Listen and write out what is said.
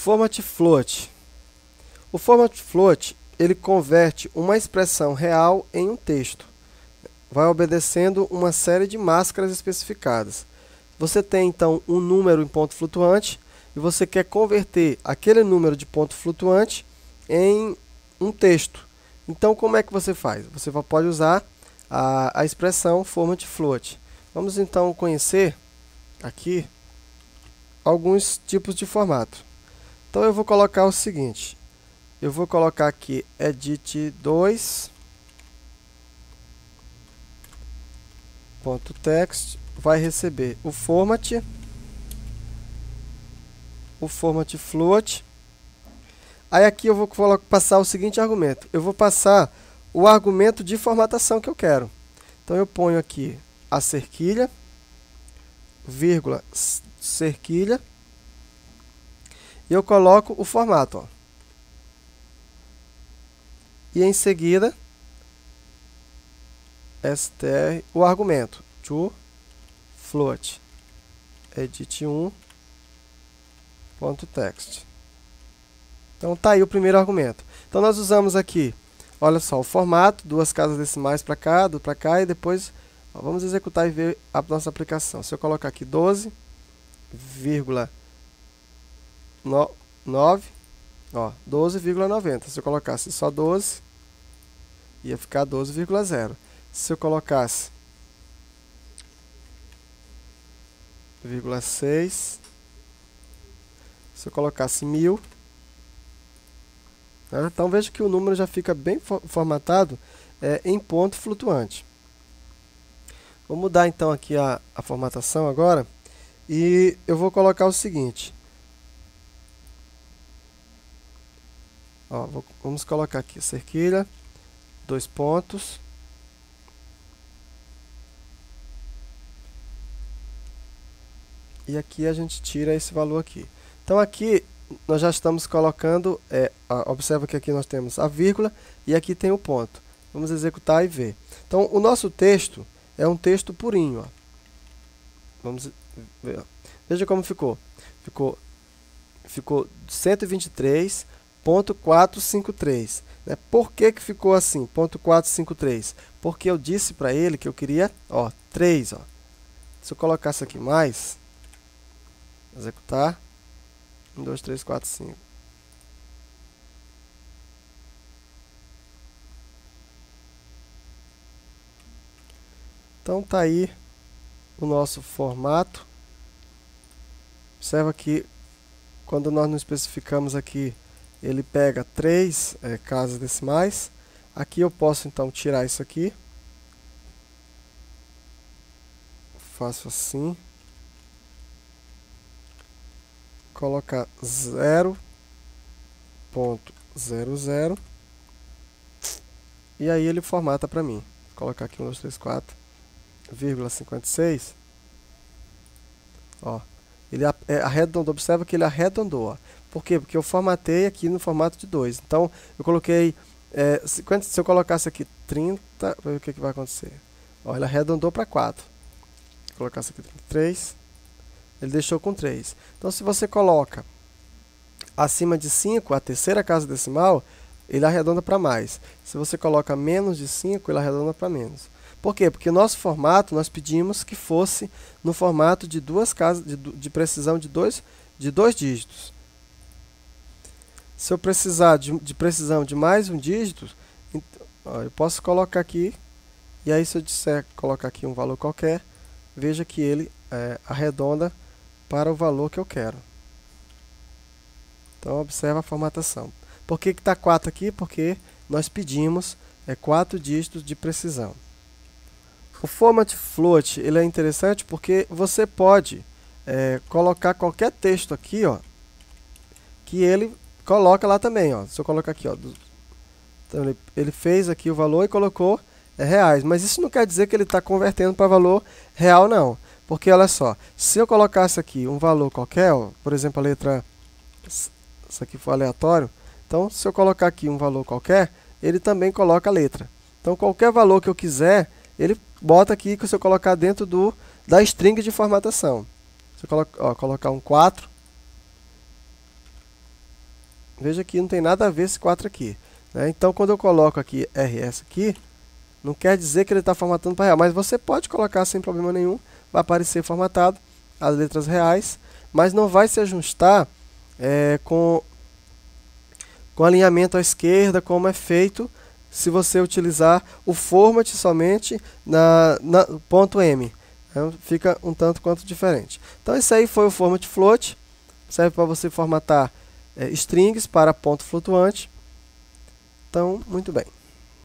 Format float. O format float, ele converte uma expressão real em um texto. Vai obedecendo uma série de máscaras especificadas. Você tem então um número em ponto flutuante e você quer converter aquele número de ponto flutuante em um texto. Então como é que você faz? Você pode usar a expressão format float. Vamos então conhecer aqui alguns tipos de formato. Então eu vou colocar o seguinte, eu vou colocar aqui edit2.text, vai receber o format float. Aí aqui eu vou passar o seguinte argumento, eu vou passar o argumento de formatação que eu quero. Então eu ponho aqui a cerquilha, vírgula, cerquilha, e eu coloco o formato, ó. E em seguida, str, o argumento, to float, edit1.text. Então tá aí o primeiro argumento. Então nós usamos aqui, olha só, o formato, duas casas decimais para cá, e depois ó, vamos executar e ver a nossa aplicação. Se eu colocar aqui 12,9, ó, 12,90. Se eu colocasse só 12, ia ficar 12,0. Se eu colocasse 0,6, se eu colocasse 1000, né? Então veja que o número já fica bem formatado em ponto flutuante. Vou mudar então aqui a formatação agora e eu vou colocar o seguinte. Ó, vamos colocar aqui cerquilha, 2 pontos. E aqui a gente tira esse valor aqui. Então aqui nós já estamos colocando, observa que aqui nós temos a vírgula e aqui tem o ponto. Vamos executar e ver. Então o nosso texto é um texto purinho. Ó. Vamos ver. Ó. Veja como ficou. Ficou 123.453. Né? Por que ficou assim, .453? Porque eu disse para ele que eu queria 3. Ó. Se eu colocasse aqui mais, executar, 1, 2, 3, 4, 5. Então tá aí o nosso formato. Observa que quando nós não especificamos aqui, ele pega 3 casas decimais. Aqui eu posso então tirar isso aqui. Faço assim. Colocar 0.00 e aí ele formata para mim. Vou colocar aqui 1, 2, 3, 4,56. Ó, ele arredondou, observa que ele arredondou. Ó. Por quê? Porque eu formatei aqui no formato de 2. Então eu coloquei, se eu colocasse aqui 30, para ver o que vai acontecer. Ó, ele arredondou para 4. Se eu colocasse aqui 33. Ele deixou com 3. Então, se você coloca acima de 5, a terceira casa decimal, ele arredonda para mais. Se você coloca menos de 5, ele arredonda para menos. Por quê? Porque nosso formato, nós pedimos que fosse no formato de duas casas, de precisão de dois dígitos. Se eu precisar de precisão de mais um dígito, então, ó, eu posso colocar aqui, e aí se eu disser colocar aqui um valor qualquer, veja que ele arredonda para o valor que eu quero. Então observa a formatação. Por que está 4 aqui? Porque nós pedimos 4 dígitos de precisão. O format float ele é interessante porque você pode colocar qualquer texto aqui, ó, que ele coloca lá também. Ó. Se eu colocar aqui, ó, então ele fez aqui o valor e colocou reais, mas isso não quer dizer que ele está convertendo para valor real, não. Porque, olha só, se eu colocasse aqui um valor qualquer, ó, por exemplo, a letra, isso aqui for aleatório, então, se eu colocar aqui um valor qualquer, ele também coloca a letra. Então, qualquer valor que eu quiser, ele bota aqui, que se eu colocar dentro da string de formatação. Se eu colocar um 4, Veja que não tem nada a ver esse 4 aqui, né? Então, quando eu coloco aqui RS aqui, não quer dizer que ele está formatando para real, mas você pode colocar sem problema nenhum, vai aparecer formatado as letras reais, mas não vai se ajustar com alinhamento à esquerda, como é feito se você utilizar o format somente na ponto .m. Então, fica um tanto quanto diferente. Então, esse aí foi o format float, serve para você formatar strings para ponto flutuante. Então, muito bem.